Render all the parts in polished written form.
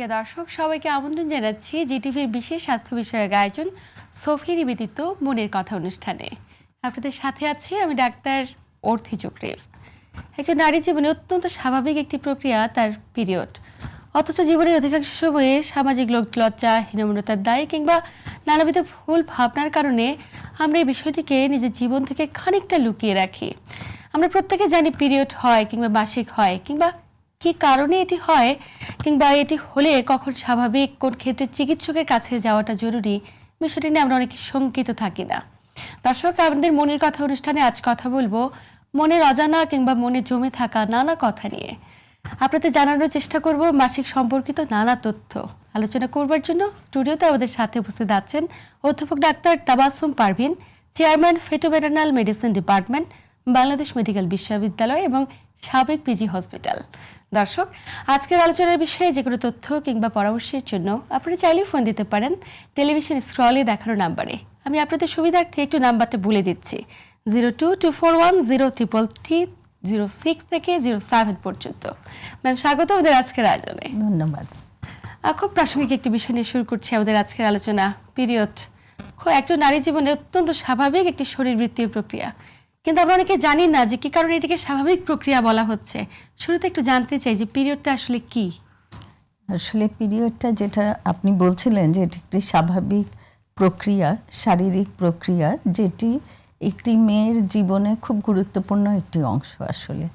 প্রিয় দর্শক সবাইকে আমন্ত্রণ জানাচ্ছি জিটিভির বিশেষ স্বাস্থ্য বিষয়ক আয়োজন সোফি নিবেদিত মনের কথা অনুষ্ঠানে। আপনাদের সাথে আছি আমি ডাক্তার অর্থি চক্রের। একজন নারী জীবনে অত্যন্ত স্বাভাবিক একটি প্রক্রিয়া তার পিরিয়ড, অথচ জীবনের অধিকাংশ সময়ে সামাজিক লজ্জা, হীনমন্যতার দায় কিংবা নানাবিধ ভুল ভাবনার কারণে আমরা এই বিষয়টিকে নিজের জীবন থেকে খানিকটা লুকিয়ে রাখি। আমরা প্রত্যেকে জানি পিরিয়ড হয় কিংবা মাসিক হয় কিংবা কি কারণে এটি হয় কিংবা এটি হলে কখন স্বাভাবিক, কোন ক্ষেত্রে চিকিৎসকের কাছে যাওয়াটা জরুরি, বিষয়টি নিয়ে আমরা অনেক শঙ্কিত থাকি না। দর্শক, আমাদের মনের কথা অনুষ্ঠানে আজ কথা বলবো মনের অজানা কিংবা মনে জমে থাকা নানা কথা নিয়ে। আপনাদের জানানোর চেষ্টা করব মাসিক সম্পর্কিত নানা তথ্য। আলোচনা করবার জন্য স্টুডিওতে আমাদের সাথে উপস্থিত আছেন অধ্যাপক doctor Tabassum Parvin, chairman fetomaternal medicine department, Bangladesh medical বিশ্ববিদ্যালয় এবং সাবেক পিজি হসপিটাল। দর্শক, আজকের আলোচনার বিষয়ে যে কোনো তথ্য কিংবা পরামর্শের জন্য আপনারা চাইলেও ফোন দিতে পারেন টেলিভিশন স্ক্রলে দেখানো নাম্বারে। আমি আপনাদের সুবিধার্থে একটু নাম্বারটা বলে দিচ্ছি, 0224103306 থেকে 07 পর্যন্ত। ম্যাম, স্বাগত আমাদের আজকের আয়োজনে। ধন্যবাদ। খুব প্রাসঙ্গিক একটি বিষয় নিয়ে শুরু করছি আমাদের আজকের আলোচনা। পিরিয়ড একজন নারী জীবনে অত্যন্ত স্বাভাবিক একটি শরীরবৃত্তীয় প্রক্রিয়া, কিন্তু আমরা অনেকে জানি না যে কি কারণে এটিকে স্বাভাবিক প্রক্রিয়া বলা হচ্ছে। শুরুতে একটু জানতে চাই যে পিরিয়ডটা আসলে কি। আসলে পিরিয়ডটা যেটা আপনি বলছিলেন যে এটি একটি স্বাভাবিক প্রক্রিয়া, শারীরিক প্রক্রিয়া, যেটি একটি মেয়ের জীবনে খুব গুরুত্বপূর্ণ একটি অংশ। আসলে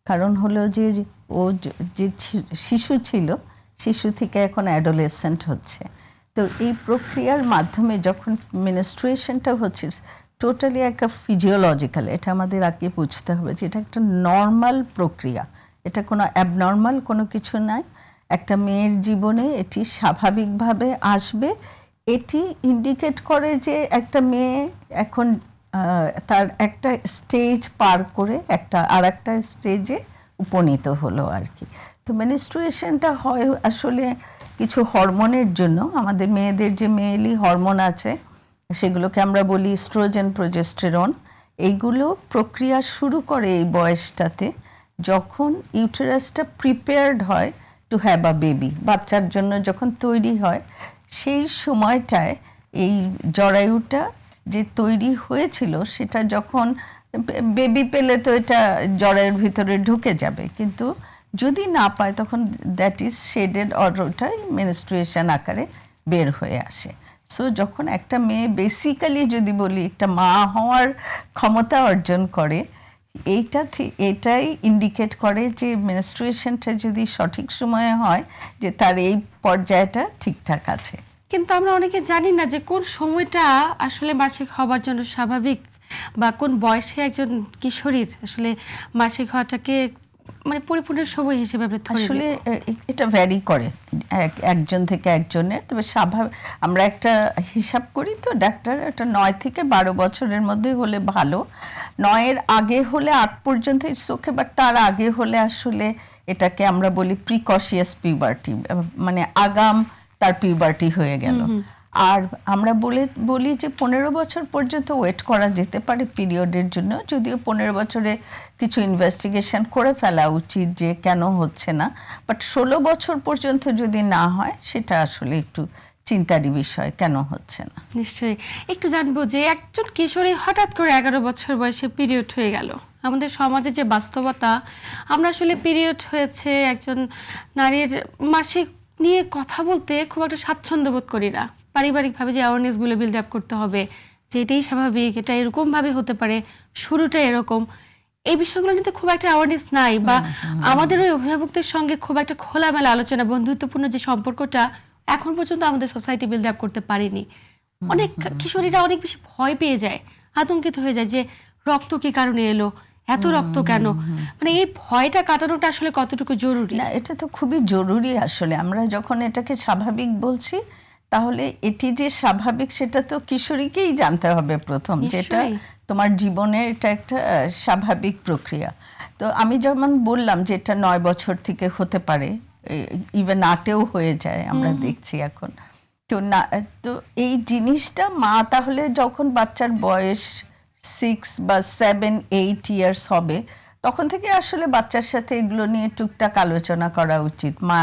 কারণ হলো যে ও যে শিশু ছিল, শিশু থেকে এখন অ্যাডোলেসেন্ট হচ্ছে, তো এই প্রক্রিয়ার মাধ্যমে যখন মেনস্ট্রুয়েশনটা হচ্ছে টোটালি একটা ফিজিওলজিক্যাল, এটা আমাদের আগে বুঝতে হবে যে এটা একটা নর্মাল প্রক্রিয়া, এটা কোনো অ্যাবনর্মাল কোনো কিছু নাই। একটা মেয়ের জীবনে এটি স্বাভাবিকভাবে আসবে। এটি ইন্ডিকেট করে যে একটা মেয়ে এখন তার একটা স্টেজ পার করে আর একটা স্টেজে উপনীত হলো আর কি। তো মেনস্ট্রুয়েশনটা হয় আসলে কিছু হরমোনের জন্য। আমাদের মেয়েদের যে মেয়েলি হরমোন আছে সেগুলোকে আমরা বলি ইস্ট্রোজেন, প্রোজেস্টেরন। এইগুলো প্রক্রিয়া শুরু করে এই বয়সটাতে, যখন ইউটেরাসটা প্রিপেয়ার্ড হয় টু হ্যাভ আ বেবি, বাচ্চার জন্য যখন তৈরি হয়, সেই সময়টায় এই জরায়ুটা যে তৈরি হয়েছিল সেটা যখন বেবি পেলে তো এটা জরায়ুর ভিতরে ঢুকে যাবে, কিন্তু যদি না পায় তখন দ্যাট ইজ শেডেড, অর ওটাই মেনস্ট্রুয়েশন আকারে বের হয়ে আসে। সো যখন একটা মেয়ে বেসিক্যালি যদি বলি একটা মা হওয়ার ক্ষমতা অর্জন করে, এটাই ইন্ডিকেট করে যে মেনস্ট্রুয়েশনটা যদি সঠিক সময়ে হয়, যে তার এই পর্যায়টা ঠিকঠাক আছে। কিন্তু আমরা অনেকে জানি না যে কোন সময়টা আসলে মাসিক হবার জন্য স্বাভাবিক, বা কোন বয়সে একজন কিশোরীর আসলে মাসিক হওয়াটাকে মানে পরিপূর্ণ সময় হিসেবে আসলে এটা ভ্যারি করে একজন থেকে একজনের। তবে আমরা একটা হিসাব করি তো ডাক্তার, এটা 9 থেকে 12 বছরের মধ্যে হলে ভালো। 9-এর আগে হলে 8 পর্যন্ত ইটস ওকে, বাট তার আগে হলে আসলে এটাকে আমরা বলি প্রিকশিয়াস পিউবার্টি, মানে আগাম তার পিউবার্টি হয়ে গেল। আর আমরা বলি যে 15 বছর পর্যন্ত ওয়েট করা যেতে পারে পিরিয়ডের জন্য, যদিও 15 বছরে কিছু ইনভেস্টিগেশন করে ফেলা উচিত যে কেন হচ্ছে না। বাট 16 বছর পর্যন্ত যদি না হয় সেটা আসলে একটু চিন্তারই বিষয়, কেন হচ্ছে না। নিশ্চয়ই একটু জানবো যে একজন কিশোরী হঠাৎ করে 11 বছর বয়সে পিরিয়ড হয়ে গেল, আমাদের সমাজে যে বাস্তবতা, আমরা আসলে পিরিয়ড হয়েছে একজন নারীর মাসিক নিয়ে কথা বলতে খুব একটা স্বাচ্ছন্দ্য বোধ করি না। পারিবারিকভাবে যে অ্যাওয়ারনেসগুলো বিল্ড আপ করতে হবে যে এটাই স্বাভাবিক, এটা এরকমভাবে হতে পারে, শুরুটা এরকম, এই বিষয়গুলো নিতে খুব একটা অ্যাওয়ারনেস নাই, বা আমাদের ওই অভিভাবকদের সঙ্গে খুব একটা খোলামেলা আলোচনা, বন্ধুত্বপূর্ণ যে সম্পর্কটা এখন পর্যন্ত আমাদের সোসাইটি বিল্ড আপ করতে পারেনি। অনেক কিশোরীরা অনেক বেশি ভয় পেয়ে যায়, আতঙ্কিত হয়ে যায় যে রক্ত কি কারণে এলো, এত রক্ত কেন, মানে এই ভয়টা কাটানোটা আসলে কতটুকু জরুরি? না, এটা তো খুবই জরুরি। আসলে আমরা যখন এটাকে স্বাভাবিক বলছি, তাহলে এটি যে স্বাভাবিক সেটা তো কিশোরীকেই জানতে হবে প্রথম, যেটা তোমার জীবনে এটা একটা স্বাভাবিক প্রক্রিয়া। তো আমি যেমন বললাম যে এটা 9 বছর থেকে হতে পারে, ইভেন 8-এও হয়ে যায়, আমরা দেখছি এখন। তো এই জিনিসটা মা তাহলে যখন বাচ্চার বয়স 6 বা 7-8 ইয়ার্স হবে, তখন থেকে আসলে বাচ্চার সাথে এগুলো নিয়ে টুকটাক আলোচনা করা উচিত। মা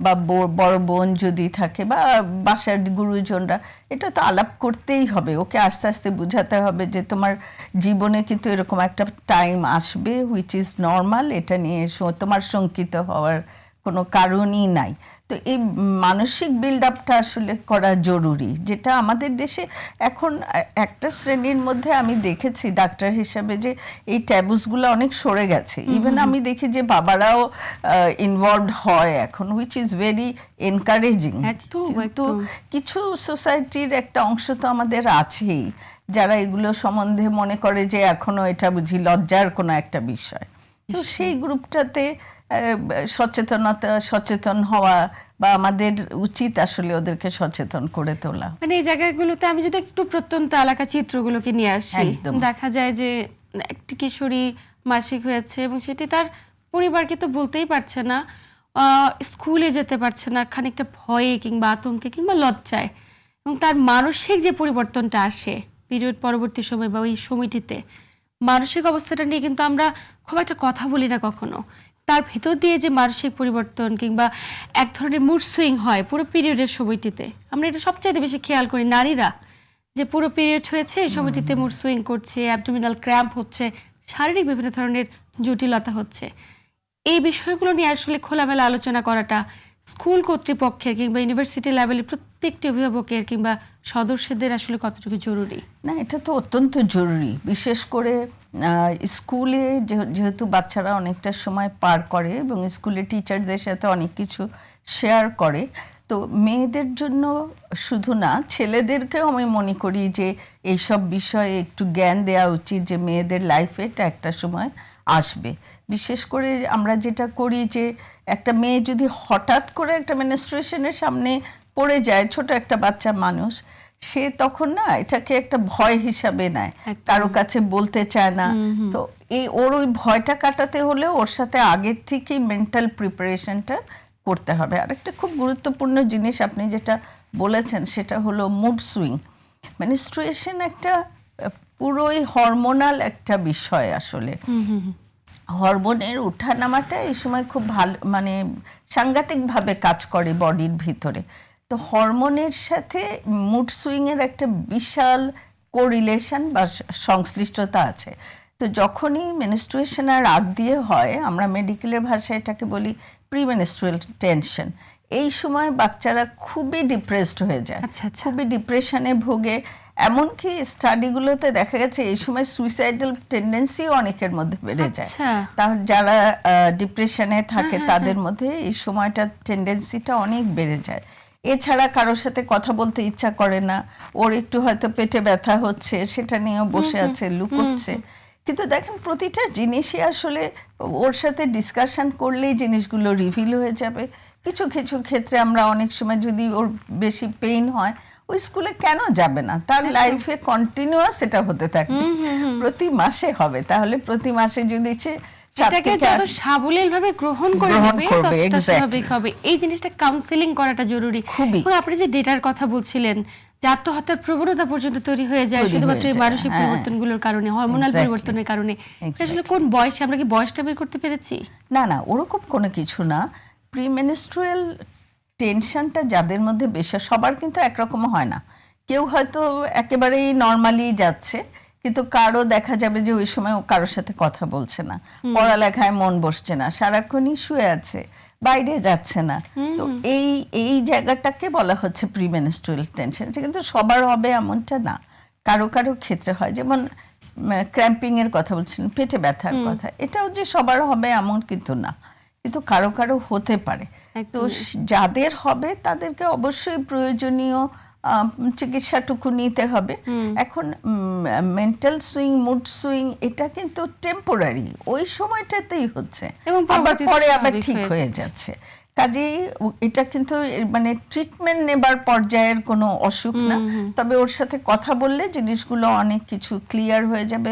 বা বড় বোন যদি থাকে বা বাসার গুরুজনরা, এটা তো আলাপ করতেই হবে, ওকে আস্তে আস্তে বোঝাতে হবে যে তোমার জীবনে কিন্তু এরকম একটা টাইম আসবে হুইচ ইজ নর্মাল, এটা নিয়ে তোমার শঙ্কিত হওয়ার কোনো কারণই নাই। তো এই মানসিক বিল্ড আপটা আসলে করা জরুরি, যেটা আমাদের দেশে এখন একটা শ্রেণীর মধ্যে আমি দেখেছি ডাক্তার হিসাবে যে এই ট্যাবুসগুলো অনেক সরে গেছে। ইভেন আমি দেখি যে বাবারাও ইনভলভড হয় এখন, হুইচ ইজ ভেরি এনকারেজিং। কিন্তু কিছু সোসাইটির একটা অংশ তো আমাদের আছেই যারা এগুলো সম্বন্ধে মনে করে যে এখনো এটা বুঝি লজ্জার কোনো একটা বিষয়। তো সেই গ্রুপটাতে সচেতন হওয়া বা আমাদের উচিত আসলে ওদেরকে সচেতন করে তোলা। মানে এই জায়গাগুলোতে আমি যদি একটু প্রত্যন্ত এলাকা চিত্রগুলোকে নিয়ে আসি, দেখা যায় যে একটি কিশোরী মাসিক হয়েছে এবং সেটি তার পরিবারকে তো বলতেই পারছে না, স্কুলে যেতে পারছে না, খানিকটা ভয়ে কিংবা আতঙ্কে কিংবা লজ্জায়, এবং তার মানসিক যে পরিবর্তনটা আসে পিরিয়ড পরবর্তী সময় বা ওই সময়টিতে, মানসিক অবস্থাটা নিয়ে কিন্তু আমরা খুব একটা কথা বলি না কখনো। তার ভেতর দিয়ে যে মানসিক পরিবর্তন কিংবা এক ধরনের মুড সুইং হয় পুরো পিরিয়ডের সময়টিতে, আমরা এটা সবচাইতে বেশি খেয়াল করি নারীরা, যে পুরো পিরিয়ড হয়েছে এই সময়টিতে মুড সুইং করছে, অ্যাবডোমিনাল ক্র্যাম্প হচ্ছে, শারীরিক বিভিন্ন ধরনের জটিলতা হচ্ছে। এই বিষয়গুলো নিয়ে আসলে খোলামেলা আলোচনা করাটা স্কুল কর্তৃপক্ষের কিংবা ইউনিভার্সিটি লেভেলে প্রত্যেকটি অভিভাবকের কিংবা সদস্যদের আসলে কতটুকু জরুরি? না, এটা তো অত্যন্ত জরুরি। বিশেষ করে স্কুলে যেহেতু বাচ্চারা অনেকটা সময় পার করে এবং স্কুলে টিচারদের সাথে অনেক কিছু শেয়ার করে, তো মেয়েদের জন্য শুধু না, ছেলেদেরকেও আমি মনে করি যে এইসব বিষয়ে একটু জ্ঞান দেওয়া উচিত, যে মেয়েদের লাইফে এটা একটা সময় আসবে। বিশেষ করে আমরা যেটা করি যে একটা মেয়ে যদি হঠাৎ করে একটা মেনস্ট্রুয়েশনের সামনে পড়ে যায়, ছোট একটা বাচ্চা মানুষ, সে তখন না এটাকে একটা ভয় হিসাবে নেয়, কারো কাছে বলতে চায় না। তো ওর ওই ভয়টা কাটাতে হলে ওর সাথে আগের থেকেই মেন্টাল প্রিপারেশনটা করতে হবে। আর একটা খুব গুরুত্বপূর্ণ জিনিস আপনি যেটা বলেছেন সেটা হলো মুড সুইং। মেনস্ট্রুয়েশন একটা পুরোই হরমোনাল একটা বিষয় আসলে। হরমোনের উঠানামাটা এই সময় খুব ভালো, মানে সাংঘাতিকভাবে কাজ করে বডির ভিতরে। তো হরমোনের সাথে মুড সুইংয়ের একটা বিশাল কোরিলেশন বা সংশ্লিষ্টতা আছে। তো যখনই মেনস্ট্রুয়েশনের আগ দিয়ে হয়, আমরা মেডিকেলের ভাষায় এটাকে বলি প্রিমেনস্ট্রুয়াল টেনশন। এই সময় বাচ্চারা খুবই ডিপ্রেসড হয়ে যায়, খুবই ডিপ্রেশনে ভোগে। এমনকি স্টাডিগুলোতে দেখা গেছে এই সময় সুইসাইডাল টেন্ডেন্সি অনেকের মধ্যে বেড়ে যায়। তার যারা ডিপ্রেশনে থাকে তাদের মধ্যে এই সময়টা টেন্ডেন্সিটা অনেক বেড়ে যায়। এছাড়া কারোর সাথে কথা বলতে ইচ্ছা করে না, ওর একটু হয়তো পেটে ব্যথা হচ্ছে, সেটা নিয়েও বসে আছে, লুকোচ্ছে। কিন্তু দেখেন প্রতিটা জিনিসই আসলে ওর সাথে ডিসকাশন করলেই জিনিসগুলো রিভিল হয়ে যাবে। কিছু কিছু ক্ষেত্রে আমরা অনেক সময় যদি ওর বেশি পেইন হয়, ওই স্কুলে কেন যাবে না, তার লাইফে কন্টিনিউয়াস এটা হতে থাকবে, প্রতি মাসে হবে। তাহলে প্রতি মাসে যদি সে এটাকে যত সাবলীলভাবে গ্রহণ করে নেবে ততটা স্বাভাবিক হবে। এই জিনিসটা কাউন্সেলিং করাটা জরুরি। এবং আপনি যে ডেটার কথা বলছিলেন, যে আত্মহত্যার প্রবণতা পর্যন্ত তৈরি হয়ে যায় শুধুমাত্র এই মানসিক পরিবর্তনগুলোর কারণে, হরমোনাল পরিবর্তনের কারণে। আসলে কোন বয়সে, আমরা কি বয়সটা বের করতে পেরেছি? না না, ওরকম কোনো কিছু না। প্রিমেনস্ট্রুয়াল টেনশনটা যাদের মধ্যে বেশি, সবার কিন্তু একরকম হয় না। কেউ হয়তো একেবারেই নর্মালি যাচ্ছে, কিন্তু কারো দেখা যাবে যে ওই সময় ও কারোর সাথে কথা বলছে না, পড়ালেখায় মন বসছে না, সারাক্ষণই শুয়ে আছে, বাইরে যাচ্ছে না। তো এই জায়গাটাকে বলা হচ্ছে প্রিমেনস্ট্রুয়াল টেনশন। এটা কিন্তু সবার হবে এমনটা না, কারো কারো ক্ষেত্রে হয়। যেমন ক্র্যাম্পিং এর কথা বলছিলেন, পেটে ব্যথার কথা, এটাও যে সবার হবে এমন কিন্তু না, কিন্তু কারো কারো হতে পারে। তো যাদের হবে তাদেরকে অবশ্যই প্রয়োজনীয় চিকিৎসাটুকু নিতে হবে। এখন মেন্টাল সুইং, মুড সুইং, এটা কিন্তু টেম্পোরারি, ওই সময়টাতেই হচ্ছে, আবার পরে আবার ঠিক হয়ে যাচ্ছে। কাজেই এটা কিন্তু মানে ট্রিটমেন্ট নেবার পর্যায়ের কোনো অসুখ না। তবে ওর সাথে কথা বললে জিনিসগুলো অনেক কিছু ক্লিয়ার হয়ে যাবে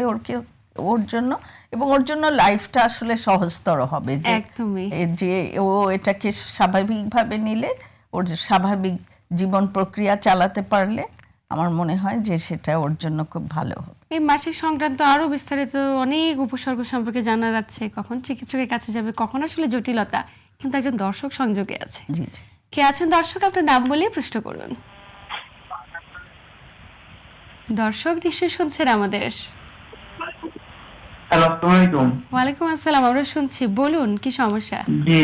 ওর জন্য, এবং ওর জন্য লাইফটা আসলে সহজতর হবে। যে ও এটাকে স্বাভাবিকভাবে নিলে, ওর স্বাভাবিক জীবন প্রক্রিয়া চালাতে পারলে আমার মনে হয় যে সেটা ওর জন্য খুব ভালো হবে। এই মাসিক সংক্রান্ত আরো বিস্তারিত অনেক উপসর্গ সম্পর্কে জানা যাচ্ছে, কখন চিকিৎসকের কাছে যাবে, কখন আসলে জটিলতা, কিন্তু একজন দর্শক সংযোগে আছে। জি জি। কে আছেন দর্শক? আপনার নাম বলে প্রশ্ন করুন। দর্শক নিশ্চয়ই শুনছেন আমাদের। হ্যালো, আসসালামু আলাইকুম। ওয়ালাইকুম আসসালাম, আমরা শুনছি, বলুন কি সমস্যা। জি,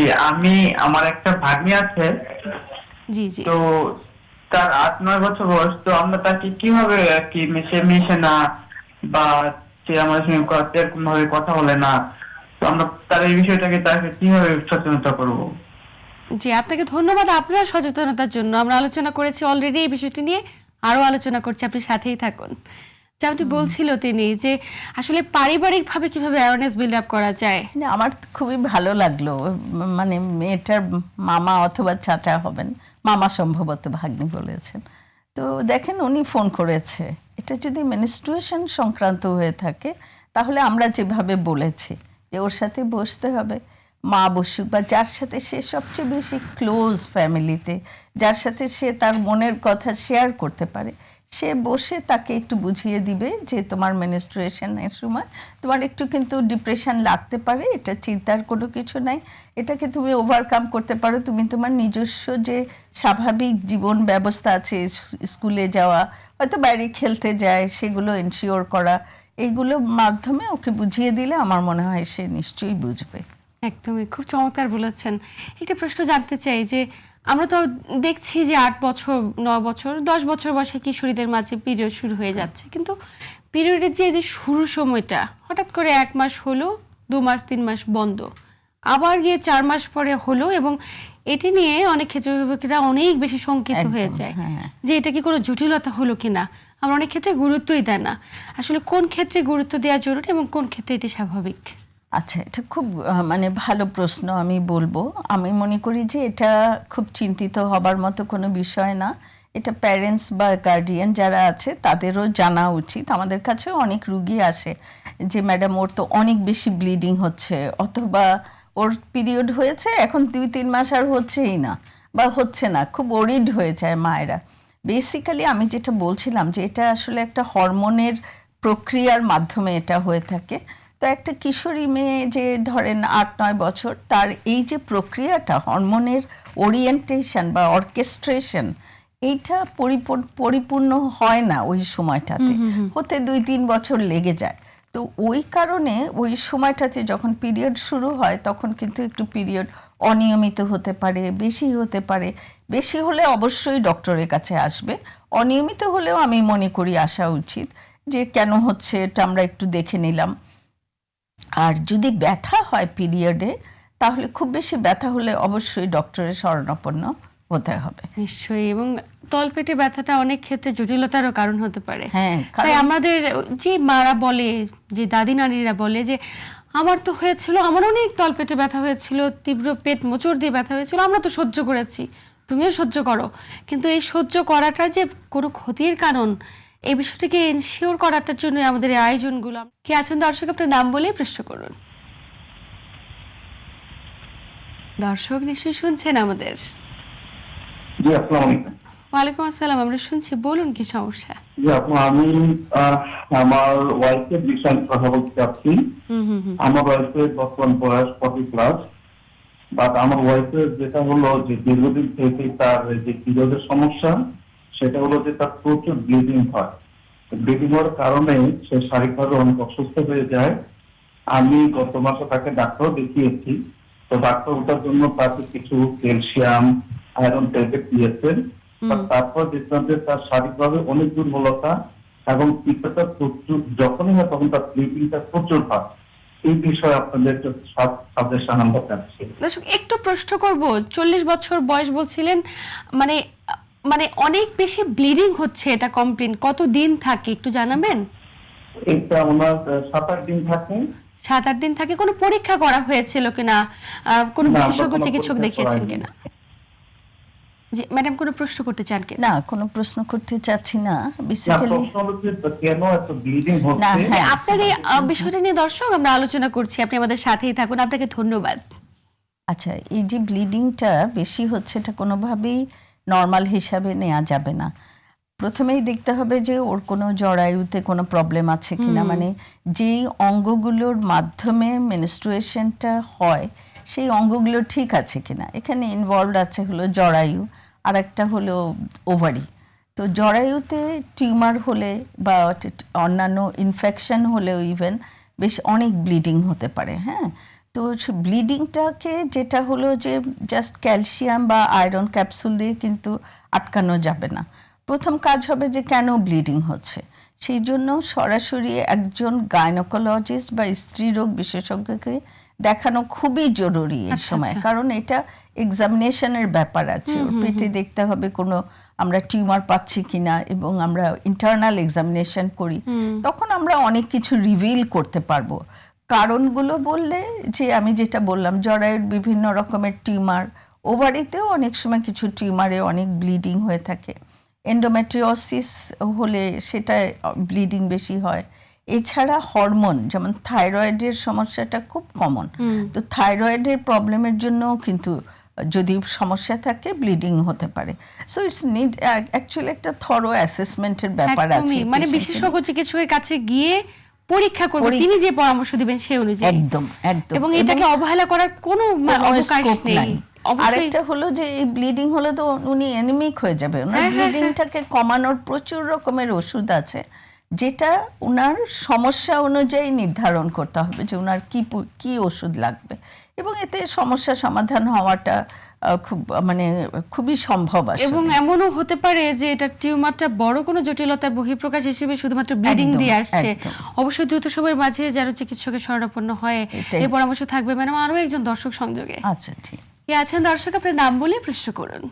আমার একটা ভাগ্নি আছে। জি জি। তো তার 8-9 বছর বয়স। তো আমরা তাকে কিভাবে আর কি মিশে না, বা সে আমাদের সঙ্গে এরকম ভাবে কথা বলে না, তো আমরা তার এই বিষয়টাকে তাকে কিভাবে সচেতনতা করবো? জি, আপনাকে ধন্যবাদ আপনার সচেতনতার জন্য। আমরা আলোচনা করেছি অলরেডি এই বিষয়টি নিয়ে, আরো আলোচনা করছি, আপনি সাথেই থাকুন। যেমনটি বলছিল তিনি যে আসলে পারিবারিকভাবে কিভাবে অ্যাওয়ারনেস বিল্ড আপ করা যায়। না, আমার তো খুবই ভালো লাগলো। মানে মেয়েটার মামা অথবা চাচা হবেন, মামা সম্ভবত, ভাগ্নি বলেছেন। তো দেখেন উনি ফোন করেছে। এটা যদি মেনস্ট্রুয়েশন সংক্রান্ত হয়ে থাকে তাহলে আমরা যেভাবে বলেছি যে ওর সাথে বসতে হবে, মা বসুক বা যার সাথে সে সবচেয়ে বেশি ক্লোজ ফ্যামিলিতে, যার সাথে সে তার মনের কথা শেয়ার করতে পারে, সে বসে তাকে একটু বুঝিয়ে দিবে যে তোমার মেনস্ট্রুয়েশনের সময় তোমার একটু কিন্তু ডিপ্রেশন লাগতে পারে, এটা চিন্তার কোনো কিছু নাই, এটাকে তুমি ওভারকাম করতে পারো। তুমি তোমার নিজস্ব যে স্বাভাবিক জীবন ব্যবস্থা আছে, স্কুলে যাওয়া, হয়তো বাইরে খেলতে যায়, সেগুলো এনশিওর করা, এইগুলোর মাধ্যমে ওকে বুঝিয়ে দিলে আমার মনে হয় সে নিশ্চয়ই বুঝবে। একদমই, খুব চমৎকার বলেছেন। একটা প্রশ্ন জানতে চাই যে আমরা তো দেখছি যে 8 বছর, 9 বছর, 10 বছর বয়সে কিশোরীদের মাঝে পিরিয়ড শুরু হয়ে যাচ্ছে, কিন্তু পিরিয়ডের যে এই যে শুরুর সময়টা হঠাৎ করে 1 মাস হলো, 2 মাস 3 মাস বন্ধ, আবার গিয়ে 4 মাস পরে হলো, এবং এটি নিয়ে অনেক ক্ষেত্রে অভিভাবকেরা অনেক বেশি শঙ্কিত হয়ে একদম, যায় হ্যাঁ। যে এটা কি কোনো জটিলতা হলো কিনা। আমরা অনেক ক্ষেত্রে গুরুত্বই দেয় না। আসলে কোন ক্ষেত্রে গুরুত্ব দেওয়া জরুরি এবং কোন ক্ষেত্রে এটি স্বাভাবিক? আচ্ছা, এটা খুব মানে ভালো প্রশ্ন। আমি বলবো, আমি মনে করি যে এটা খুব চিন্তিত হবার মতো কোনো বিষয় না। এটা প্যারেন্টস বা গার্ডিয়ান যারা আছে তাদেরও জানা উচিত। আমাদের কাছেও অনেক রুগী আসে যে ম্যাডাম ওর তো অনেক বেশি ব্লিডিং হচ্ছে, অথবা ওর পিরিয়ড হয়েছে এখন 2-3 মাস আর হচ্ছেই না বা হচ্ছে না, খুব ওরিড হয়ে যায় মায়েরা। বেসিক্যালি আমি যেটা বলছিলাম যে এটা আসলে একটা হরমোনের প্রক্রিয়ার মাধ্যমে এটা হয়ে থাকে। তো একটা কিশোরী মেয়ে যে ধরেন 8-9 বছর, তার এই যে প্রক্রিয়াটা, হরমোনের ওরিয়েন্টেশন বা অর্কেস্ট্রেশন, এইটা পরিপূর্ণ হয় না ওই সময়টাতে, হতে 2-3 বছর লেগে যায়। তো ওই কারণে ওই সময়টাতে যখন পিরিয়ড শুরু হয় তখন কিন্তু একটু পিরিয়ড অনিয়মিত হতে পারে, বেশি হতে পারে। বেশি হলে অবশ্যই ডক্টরের কাছে আসবে, অনিয়মিত হলেও আমি মনে করি আসা উচিত যে কেন হচ্ছে এটা আমরা একটু দেখে নিলাম। আর যদি ব্যথা হয় পিরিয়ডে, তাহলে খুব বেশি ব্যথা হলে অবশ্যই ডক্টরের শরণাপন্ন হতে হবে। নিশ্চয়ই, এবং তলপেটে ব্যথাটা অনেক ক্ষেত্রে জটিলতারও কারণ হতে পারে। হ্যাঁ, তাই আমাদের যে মারা বলে, যে দাদি নারীরা বলে যে আমার তো হয়েছিল, আমার অনেক তলপেটে ব্যথা হয়েছিল, তীব্র পেট মোচড় দিয়ে ব্যথা হয়েছিল, আমরা তো সহ্য করেছি, তুমিও সহ্য করো। কিন্তু এই সহ্য করাটা যে কোনো ক্ষতির কারণ, এই বিষয়টাকে এনশিওর করাটার জন্য আমাদের এই আয়োজনগুলো। কে আছেন দর্শক? আপনার নাম বলেই প্রশ্ন করুন। দর্শক নিশ্চয়ই শুনছেন আমাদের। জি, আসসালামু আলাইকুম। ওয়ালাইকুম আসসালাম, আমরা শুনছি, বলুন কি সমস্যা। জি আপু, আমি আমার ওয়াইফের বিষয়ে কথা বলতে চাচ্ছি। আমার ওয়াইফের বর্তমান বয়স 40+, বাট আমার ওয়াইফের যেটা হলো যে দীর্ঘদিন থেকে তার যে পিরিয়ডের সমস্যা, সেটা হলো যে তার প্রচুর ব্লিডিং হয়। ব্লিডিং হওয়ার কারণে সে শারীরিকভাবে অনেক অসুস্থ হয়ে যায়। আমি গত মাসে তাকে ডাক্তার দেখিয়েছি। তো ডাক্তার ওটার জন্য তাকে কিছু ক্যালসিয়াম, আয়রন ট্যাবলেট দিয়েছেন। তারপর দেখলাম যে তার শারীরিকভাবে অনেক দুর্বলতা, এবং পিতাটা প্রচুর যখনই হয় তখন তার ব্লিডিংটা প্রচুর হয়। এই বিষয়ে আপনাদের সাজেশন আমরা চাচ্ছি। দর্শক একটু প্রশ্ন করব, 40 বছর বয়স বলছিলেন, মানে মানে অনেক বেশি ব্লিডিং হচ্ছে, এটা কমপ্লেইন কত দিন থাকে একটু জানাবেন? এটা ওনার 7-8 দিন থাকে। 7-8 দিন থাকে। কোনো পরীক্ষা করা হয়েছিল কিনা, কোনো না, আমরা বিশেষজ্ঞ কোনো চিকিৎসক পরীক্ষা দেখিয়েছেন করাইনি। কিনা? জি ম্যাডাম, কোনো প্রশ্ন করতে চান কিনা? না, কোনো প্রশ্ন করতে চাচ্ছি না না, বেসিক্যালি। প্রশ্ন হলো যে কেন এত ব্লিডিং না, হচ্ছে। যে হ্যাঁ। আপনার এই বিষয়টা নিয়ে দর্শক আমরা আলোচনা করছি, আপনি আমাদের সাথেই থাকুন, আপনাকে ধন্যবাদ। আচ্ছা, এই যে ব্লিডিংটা বেশি হচ্ছে, এটা কোনোভাবেই নর্মাল হিসাবে নেওয়া যাবে না। প্রথমেই দেখতে হবে যে ওর কোনো জরায়ুতে কোনো প্রবলেম আছে কিনা, মানে যেই অঙ্গগুলোর মাধ্যমে মেনস্ট্রুয়েশনটা হয় সেই অঙ্গগুলো ঠিক আছে কিনা। এখানে ইনভলভড আছে হলো জরায়ু, আর একটা হলো ওভারি। তো জরায়ুতে টিউমার হলে বা অন্যান্য ইনফেকশন হলেও ইভেন বেশ অনেক ব্লিডিং হতে পারে। হ্যাঁ, তো ব্লিডিংটাকে যেটা হলো যে জাস্ট ক্যালসিয়াম বা আয়রন ক্যাপসুল দিয়ে কিন্তু আটকানো যাবে না। প্রথম কাজ হবে যে কেন ব্লিডিং হচ্ছে, সেই জন্য সরাসরি একজন গাইনোকোলজিস্ট বা স্ত্রীরোগ বিশেষজ্ঞকে দেখানো খুবই জরুরি এই সময়। কারণ এটা এক্সামিনেশনের ব্যাপার আছে, পেটে দেখতে হবে কোনো আমরা টিউমার পাচ্ছি কিনা, এবং আমরা ইন্টারনাল এক্সামিনেশন করি, তখন আমরা অনেক কিছু রিভিল করতে পারবো। কারণগুলো বললে যে আমি যেটা বললাম, জরায়ুর বিভিন্ন রকমের টিউমার, ওভারিতেও অনেক সময় কিছু টিউমারে অনেক ব্লিডিং হয়ে থাকে, এন্ডোমেট্রিওসিস হলে সেটা ব্লিডিং বেশি হয়। এছাড়া হরমোন যেমন থাইরয়েডের সমস্যাটা খুব কমন, তো থাইরয়েডের প্রবলেমের জন্য কিন্তু যদি সমস্যা থাকে ব্লিডিং হতে পারে। সো ইটস নিড অ্যাকচুয়ালি একটা থরো অ্যাসেসমেন্টের ব্যাপার আছে, মানে বিশেষজ্ঞ চিকিৎসকের কাছে গিয়ে পরীক্ষা করবে, তিনি যে পরামর্শ দিবেন সেই অনুযায়ী। একদম একদম, এবং এটাকে অবহেলা করার কোনো অবকাশ নেই। আরেকটা হলো যে এই ব্লিডিং হলে তো উনি অ্যানিমিক হয়ে যাবে। ওনার ব্লিডিংটাকে কমানোর প্রচুর রকমের ওষুধ আছে, যেটা ওনার সমস্যা অনুযায়ী নির্ধারণ করতে হবে যে ওনার কি ওষুধ লাগবে, এবং এতে সমস্যা সমাধান হওয়াটা খুব মানে খুবই সম্ভব আসলে। এবং এমনও হতে পারে যে এটা টিউমারটা বড় কোনো জটিলতার বহিঃপ্রকাশ হিসেবে শুধুমাত্র ব্লিডিং দিয়ে আসছে। অবশ্যই দ্রুত সময়ের মাঝে যেন চিকিৎসকের শরণাপন্ন হয় এই পরামর্শ থাকবে। ম্যাডাম, আরো একজন দর্শক সংযোগে আচ্ছা, ঠিক কে আছেন দর্শক? আপনার নাম বলে প্রশ্ন করুন।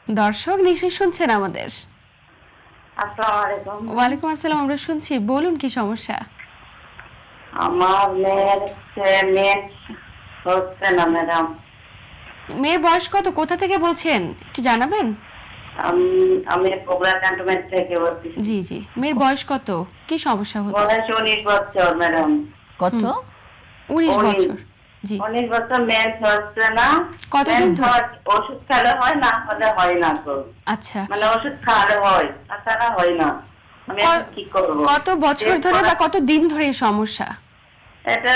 দর্শক নিশ্চয়ই শুনছেন আমাদের। আসসালামু আলাইকুম। ওয়ালাইকুম আসসালাম, আমরা শুনছি, বলুন কি সমস্যা? আমার মেয়ের মেন্স হচ্ছে না ম্যাডাম। মেয়ের বয়স কত, কোথা থেকে বলছেন একটু জানাবেন? আমি বগুড়া ক্যান্টনমেন্ট থেকে বলছি। জি জি, মেয়ের বয়স কত, কি সমস্যা হচ্ছে? বয়স 19 বছর ম্যাডাম। কত? 19 বছর। জি, 19 বছর, মেন্স হচ্ছে না। কতদিন ধরে? ওষুধ খেলে হয়, না হলে হয় না তো। আচ্ছা, মানে ওষুধ খাওয়ালে হয়, তাছাড়া হয় না। আমি কি করব? কত বছর ধরে বা কত দিন ধরে এই সমস্যা? এটা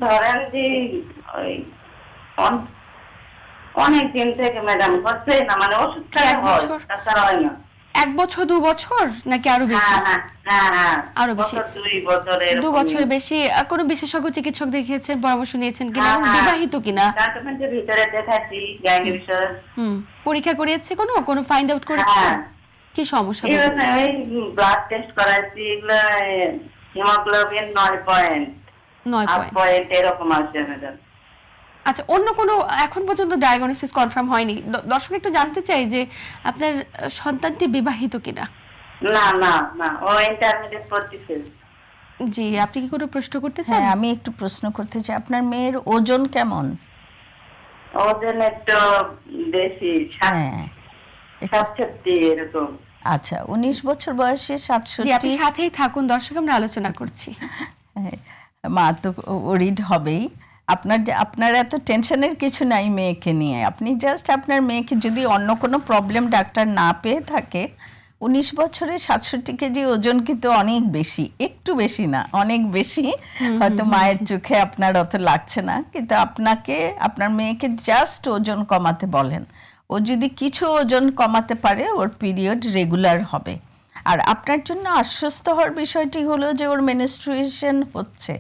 ধরেন যে ওই অনেক দিন থেকে ম্যাডাম হচ্ছে না, মানে ওষুধ খেলে হয়, তাছাড়া হয় না। 1 বছর 2 বছর নাকি আরো বেশি? হ্যাঁ, আরো বেশি, 2 বছরের 2 বছরের বেশি। কোনো বিশেষজ্ঞ চিকিৎসক দেখিয়েছেন, পরামর্শ নিয়েছেন কিনা, এবং বিবাহিত কিনা? ডাক্তারের ভিতরে দেখাচ্ছি, গাইনি বিষয়। পরীক্ষা করিয়েছে কোনো ফাইন্ড আউট করেছে কি সমস্যা হয়েছে? এই ব্লাড টেস্ট করাচ্ছি, এগুলো হিমোগ্লোবিন 9 পয়েন্ট এরকম আছে ম্যাডাম। আচ্ছা, অন্য কোনো এখন পর্যন্ত ডায়াগনোসিস কনফার্ম হয়নি? দর্শক একটু জানতে চাই যে আপনার সন্তানটি বিবাহিত কিনা? না, ও ইন্টারমিডিয়েট পড়তেছে। জি, আপনি কি কোনো প্রশ্ন করতে চান? হ্যাঁ, আমি একটু প্রশ্ন করতে চাই, আপনার মেয়ের ওজন কেমন? ওজন একটু বেশি, 67 এরকম। আচ্ছা, 19 বছর বয়সে 67? জি, আপনি সাথেই থাকুন দর্শক, আমরা আলোচনা করছি। মা তো ওরিড হবেই। আপনার এত টেনশনের কিছু নাই মেয়েকে নিয়ে। আপনি জাস্ট আপনার মেয়েকে যদি অন্য কোনো প্রবলেম ডাক্তার না পেয়ে থাকে, 19 বছরে 67 কেজি ওজন কিন্তু অনেক বেশি, একটু বেশি না, অনেক বেশি। হয়তো মায়ের চোখে আপনার অত লাগছে না, কিন্তু আপনার মেয়েকে জাস্ট ওজন কমাতে বলেন। ও যদি কিছু ওজন কমাতে পারে, ওর পিরিয়ড রেগুলার হবে। আর আপনার জন্য আশ্বস্ত হওয়ার বিষয়টি হলো যে ওর মেনস্ট্রুয়েশন হচ্ছে।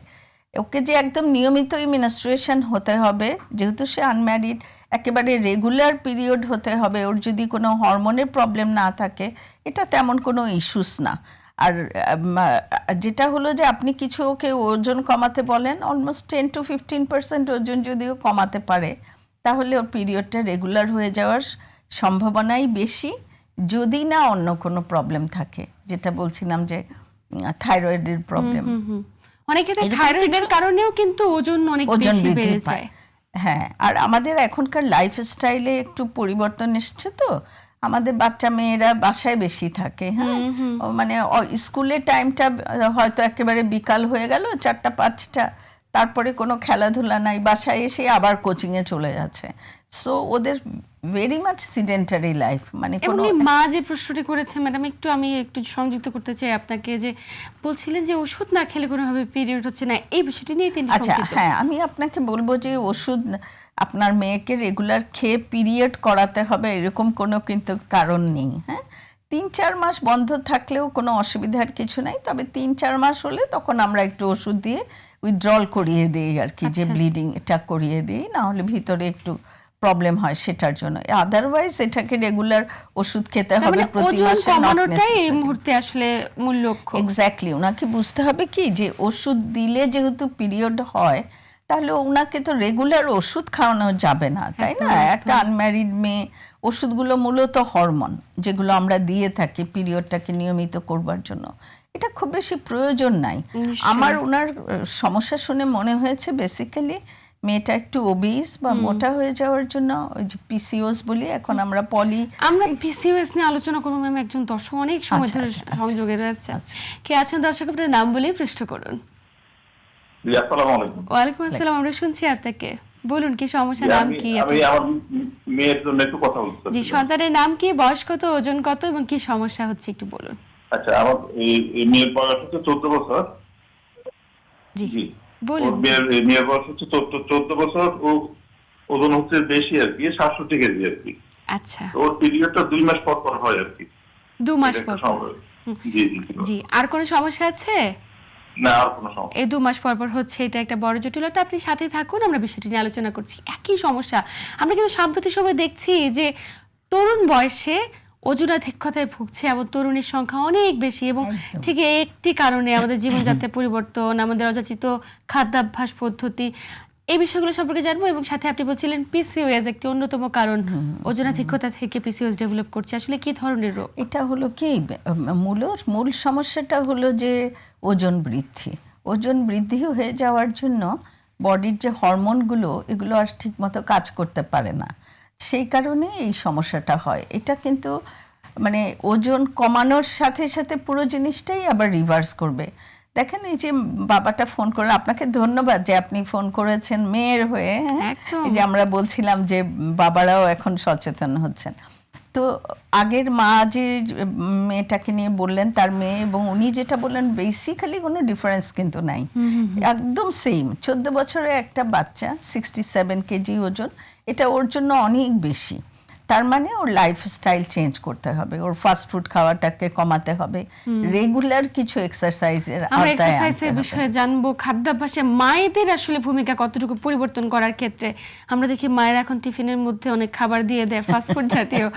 ওকে যে একদম নিয়মিতই মেনস্ট্রুয়েশন হতে হবে, যেহেতু সে আনম্যারিড, একেবারে রেগুলার পিরিয়ড হতে হবে। ওর যদি কোনো হরমোনের প্রবলেম না থাকে, এটা তেমন কোনো ইস্যুস না। আর যেটা হলো যে আপনি কিছু ওকে ওজন কমাতে বলেন, অলমোস্ট 10 to 15% ওজন যদিও কমাতে পারে, তাহলে ওর পিরিয়ডটা রেগুলার হয়ে যাওয়ার সম্ভাবনাই বেশি, যদি না অন্য কোনো প্রবলেম থাকে, যেটা বলছিলাম যে থাইরয়েডের প্রবলেম। অনেকে থাইরয়েডের কারণেও কিন্তু ওজন অনেক বেশি বেড়ে যায়। হ্যাঁ, আর আমাদের এখনকার লাইফস্টাইলে একটু পরিবর্তন এসছে, তো আমাদের বাচ্চা মেয়েরা বাসায় বেশি থাকে। হ্যাঁ, মানে স্কুলের টাইমটা হয়তো একেবারে বিকাল হয়ে গেল 4টা 5টা, তারপরে কোনো খেলাধুলা নাই, বাসায় এসে আবার কোচিংয়ে চলে যাচ্ছে। সো ওদের ভেরি মাচ সিডেন্টারি লাইফ, মানে এবং কোনো এই মা যে প্রশ্নটি করেছে ম্যাডাম, আমি একটু সংযুক্ত করতে চাই আপনাকে, যে বলছিলেন যে ওষুধ না খেলে কোনোভাবে পিরিয়ড হচ্ছে না, এই বিষয়টি নিয়ে তিনি আচ্ছা শঙ্কিত। হ্যাঁ, আমি আপনাকে বলবো যে ওষুধ আপনার মেয়েকে রেগুলার খেয়ে পিরিয়ড করাতে হবে এরকম কোনো কিন্তু কারণ নেই। হ্যাঁ, 3-4 মাস বন্ধ থাকলেও কোনো অসুবিধার কিছু নাই, তবে 3-4 মাস হলে তখন আমরা একটু ওষুধ দিয়ে উইথড্রল করিয়ে দিই আর কি, যে ব্লিডিং এটা করিয়ে দিই, না হলে ভিতরে একটু প্রবলেম হয় সেটার জন্য। আদারওয়াইজ এটাকে রেগুলার ওষুধ খেতে হবে প্রতি ওজন মাসে, কমানোটাই এই মুহূর্তে আসলে মূল লক্ষ্য। এক্স্যাক্টলি। ওনাকে বুঝতে হবে কি যে ওষুধ দিলে যেহেতু পিরিয়ড হয়, তাহলে ওনাকে তো রেগুলার ওষুধ খাওয়ানো যাবে না, তাই না? একটা আনম্যারিড মেয়ে, ওষুধগুলো মূলত হরমোন যেগুলো আমরা দিয়ে থাকি পিরিয়ডটাকে নিয়মিত করবার জন্য, এটা খুব বেশি প্রয়োজন নাই। আমার ওনার সমস্যা শুনে মনে হয়েছে বেসিক্যালি মেয়েটা একটু ওবিস বা মোটা হয়ে যাওয়ার জন্য, ওই যে পিসিওএস বলি এখন আমরা আমরা পিসিওএস নিয়ে আলোচনা করবো ম্যাম। একজন দর্শক অনেক সময় ধরে সংযোগে রয়েছে। কে আছেন দর্শক? আপনার নাম বলেই প্রশ্ন করুন। জি, আসসালামু আলাইকুম। ওয়ালাইকুম আসসালাম, আমরা শুনছি আপনাকে, বলুন কি সমস্যা, নাম কি? আমি আমার মেয়ের জন্য একটু কথা বলতে জি, সন্তানের নাম কি, বয়স কত, ওজন কত এবং কি সমস্যা হচ্ছে একটু বলুন। আচ্ছা, আমার এই মেয়ের বয়স হচ্ছে 14 বছর। জি জি বলুন। মেয়ের বয়স হচ্ছে 14 বছর, ও ওজন হচ্ছে বেশি আর কি, 67 কেজি আর কি। আচ্ছা, ওর পিরিয়ডটা 2 মাস পর পর হয় আর কি। 2 মাস পর? জি জি জি, আর কোনো সমস্যা আছে? না, আর কোনো সমস্যা। এই 2 মাস পর পর হচ্ছে, এটা একটা বড় জটিলতা। আপনি সাথে থাকুন, আমরা বিষয়টি নিয়ে আলোচনা করছি। একই সমস্যা আমরা কিন্তু সাম্প্রতিক সময় দেখছি যে তরুণ বয়সে ওজনাধিক্যতায় ভুগছে এমন তরুণীর সংখ্যা অনেক বেশি, এবং ঠিক একটি কারণে আমাদের জীবনযাত্রার পরিবর্তন, আমাদের অযাচিত খাদ্যাভ্যাস পদ্ধতি, এই বিষয়গুলো সম্পর্কে জানবো। এবং সাথে আপনি বলছিলেন পিসিওএস একটি অন্যতম কারণ, ওজনাধিক্যতা থেকে পিসিওএস ডেভেলপ করছে। আসলে কি ধরনের রোগ এটা? হলো কি মূল সমস্যাটা হলো যে ওজন বৃদ্ধি। ওজন বৃদ্ধি হয়ে যাওয়ার জন্য বডির যে হরমোনগুলো এগুলো আর ঠিকমতো কাজ করতে পারে না, সেই কারণে এই সমস্যাটা হয়। এটা কিন্তু মানে ওজন কমানোর সাথে সাথে পুরো জিনিসটাই আবার রিভার্স করবে। দেখেন, এই যে বাবাটা ফোন করে, আপনাকে ধন্যবাদ যে আপনি ফোন করেছেন মেয়ের হয়ে। এই যে আমরা বলছিলাম যে বাবারাও এখন সচেতন হচ্ছেন। তো আগের মা যে মেয়েটাকে নিয়ে বললেন, তার মেয়ে, এবং উনি যেটা বললেন বেসিক্যালি কোনো ডিফারেন্স কিন্তু নাই, একদম সেম। 14 বছরের একটা বাচ্চা, 67 কেজি ওজন, এটা ওর জন্য অনেক বেশি। তার মানে ওর লাইফস্টাইল চেঞ্জ করতে হবে, ওর ফাস্ট ফুড খাওয়াটাকে কমাতে হবে, রেগুলার কিছু এক্সারসাইজের আওতায় আনতে হবে। বিষয়ে জানবো। খাদ্যাভ্যাসে মায়েদের আসলে ভূমিকা কতটুকু পরিবর্তন করার ক্ষেত্রে? আমরা দেখি মায়েরা এখন টিফিনের মধ্যে অনেক খাবার দিয়ে দেয়, ফাস্ট ফুড জাতীয়।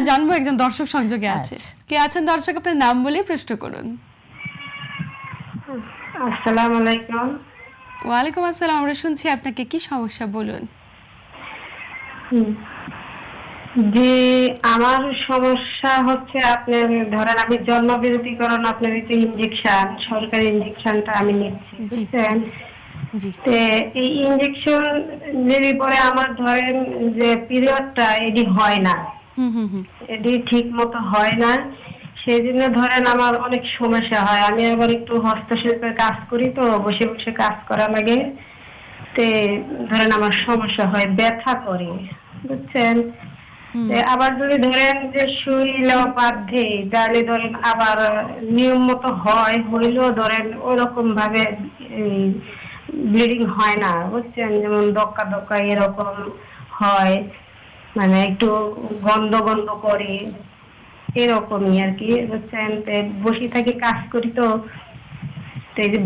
জানবো, একজন দর্শক সংযোগে আছে। কে আছেন দর্শক? আপনার নাম বলেই প্রশ্ন করুন। আসসালামু আলাইকুম। ওয়ালাইকুম আসসালাম, আমরা শুনছি আপনাকে, কি সমস্যা বলুন। যে আমার সমস্যা হচ্ছে, আপনার ধরেন আমি জন্ম বিরতিকরণ, আপনার এই যে ইনজেকশন, সরকারি ইনজেকশনটা আমি নিচ্ছি, বুঝছেন? জি, এই ইনজেকশন যদি পরে আমার ধরেন যে পিরিয়ডটা এডি হয় না, এডি ঠিক মতো হয় না, সেই জন্য ধরেন আমার অনেক সমস্যা হয়। আমি আবার একটু হস্তশিল্পের কাজ করি, তো বসে বসে কাজ করা লাগে, তে ধরেন আমার সমস্যা হয়, ব্যথা করে, বুঝছেন? আবার যদি ধরেন যে শুইলেও বাধ্যে, তাহলে ধরেন আবার নিয়ম মতো হইলেও ধরেন ওরকম ভাবে ব্লিডিং হয় না, বুঝছেন? যেমন দক্কা দক্কা এরকম হয়, মানে একটু গন্ধ গন্ধ করে, এরকমই আর কি, বুঝছেন? বসে থাকি, কাজ করি, তো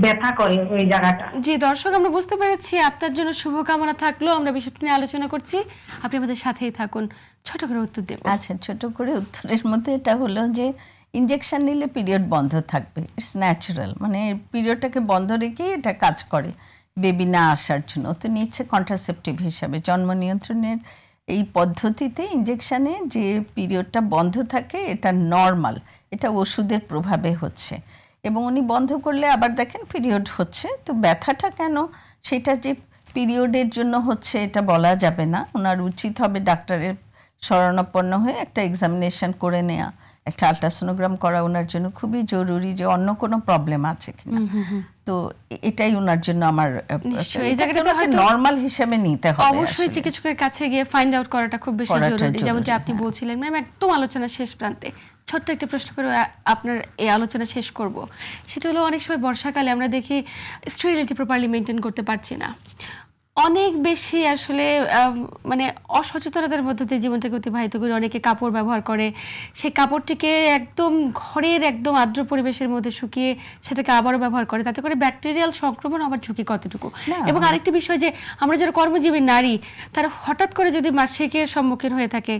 ব্যথা করে ওই জায়গাটা। জি দর্শক, আমরা বুঝতে পেরেছি। আপনার জন্য শুভকামনা থাকলো। আমরা বিষয়টি নিয়ে আলোচনা করছি, আপনি আমাদের সাথেই থাকুন। ছোট করে উত্তর দেব। আচ্ছা, ছোট করে উত্তরের মধ্যে এটা হলো যে ইনজেকশন নিলে পিরিয়ড বন্ধ থাকবে, ইটস ন্যাচারাল, মানে পিরিয়ডটাকে বন্ধ রেখেই এটা কাজ করে বেবি না আসার জন্য। তো নিচ্ছে কন্ট্রাসেপটিভ হিসাবে, জন্ম নিয়ন্ত্রণের এই পদ্ধতিতে ইনজেকশনে যে পিরিয়ডটা বন্ধ থাকে এটা নর্মাল, এটা ওষুধের প্রভাবে হচ্ছে। এবং উনি বন্ধ করলে আবার দেখেন পিরিয়ড হচ্ছে। তো ব্যথাটা কেন, সেটা যে পিরিয়ডের জন্য হচ্ছে এটা বলা যাবে না। ওনার উচিত হবে ডাক্তারের শরণাপন্ন হয়ে একটা এক্সামিনেশন করে নেওয়া, একটা আলট্রাসোনোগ্রাম করা ওনার জন্য খুবই জরুরি, যে অন্য কোনো প্রবলেম আছে কিনা। তো এটাই ওনার জন্য আমার নিশ্চয়ই এই জায়গাটাতে হয়তো নর্মাল হিসেবে নিতে হবে। অবশ্যই আসলে। চিকিৎসকের কাছে গিয়ে ফাইন্ড আউট করাটা খুব বেশি করাটা জরুরি, যেমনটি জরুরি, আপনি হ্যাঁ। বলছিলেন। ম্যাম, একদম আলোচনার শেষ প্রান্তে ছোট্ট একটা প্রশ্ন করে আপনার এই আলোচনা শেষ করব। সেটা হলো, অনেক সময় বর্ষাকালে আমরা দেখি স্টেরিলিটি প্রপারলি মেনটেন করতে পারছি না, অনেক বেশি আসলে মানে অসচেতনতার মধ্যে দিয়ে জীবনটাকে অতিবাহিত করে অনেকে কাপড় ব্যবহার করে, সেই কাপড়টিকে একদম ঘরের একদম আর্দ্র পরিবেশের মধ্যে শুকিয়ে সেটাকে আবারও ব্যবহার করে, তাতে করে ব্যাকটেরিয়াল সংক্রমণ আবার ঝুঁকি কতটুকু। এবং আরেকটি বিষয়, যে আমরা যারা কর্মজীবী নারী, তারা হঠাৎ করে যদি মাসিকের সম্মুখীন হয়ে থাকে,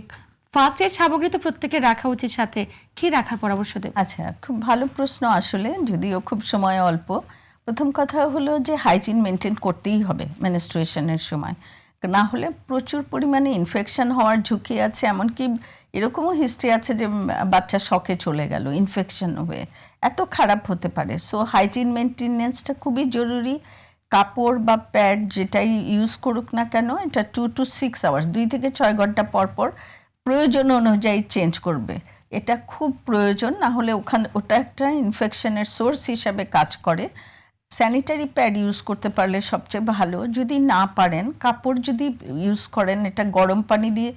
ফার্স্ট এড সামগ্রী তো প্রত্যেকের রাখা উচিত, সাথে কি রাখার পরামর্শ দেব? আচ্ছা, খুব ভালো প্রশ্ন আসলে, যদিও খুব সময় অল্প। প্রথম কথা হলো যে হাইজিন মেনটেন করতেই হবে মেনস্ট্রুয়েশনের সময়, না হলে প্রচুর পরিমাণে ইনফেকশন হওয়ার ঝুঁকি আছে। এমনকি এরকমও হিস্ট্রি আছে যে বাচ্চা শকে চলে গেল ইনফেকশন হয়ে, এত খারাপ হতে পারে। সো হাইজিন মেনটেনেন্সটা খুবই জরুরি। কাপড় বা প্যাড যেটাই ইউজ করুক না কেন, এটা 2 to 6 আওয়ার্স, 2 থেকে 6 ঘন্টা পর পর প্রয়োজন অনুযায়ী চেঞ্জ করবে। এটা খুব প্রয়োজন, না হলে ওটা একটা ইনফেকশনের সোর্স হিসাবে কাজ করে। স্যানিটারি প্যাড ইউজ করতে পারলে সবচেয়ে ভালো। যদি না পারেন, কাপড় যদি ইউজ করেন, এটা গরম পানি দিয়ে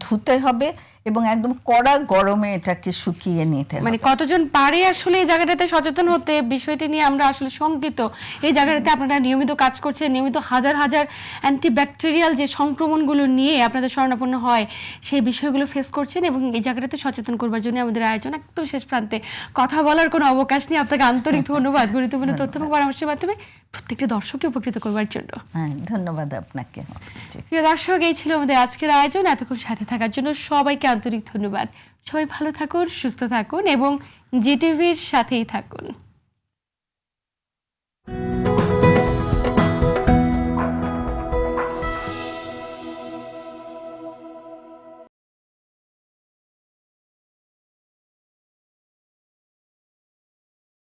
ধুতে হবে এবং একদম কড়া গরমে এটাকে শুকিয়ে নিতে হবে। মানে কতজন পারে আসলে এই জায়গাটাতে সচেতন হতে, বিষয়টি নিয়ে আমরা আসলে শঙ্কিত। এই জায়গাটাতে আপনারা নিয়মিত কাজ করছেন, নিয়মিত হাজার হাজার অ্যান্টিব্যাকটেরিয়াল যে সংক্রমণগুলো নিয়ে আপনাদের শরণাপন্ন হয়, সেই বিষয়গুলো ফেস করছেন, এবং এই জায়গাটাতে সচেতন করবার জন্য আমাদের আয়োজন। একদম শেষ প্রান্তে কথা বলার কোনো অবকাশ নেই, আপনাকে আন্তরিক ধন্যবাদ গুরুত্বপূর্ণ তথ্য এবং পরামর্শের মাধ্যমে প্রত্যেকটা দর্শককে উপকৃত করবার জন্য। হ্যাঁ, ধন্যবাদ আপনাকে। প্রিয় দর্শক, এই ছিল আমাদের আজকের আয়োজন। এতক্ষণ সাথে থাকার জন্য সবাইকে আন্তরিক ধন্যবাদ। সবাই ভালো থাকুন, সুস্থ থাকুন এবং জিটিভির সাথেই থাকুন।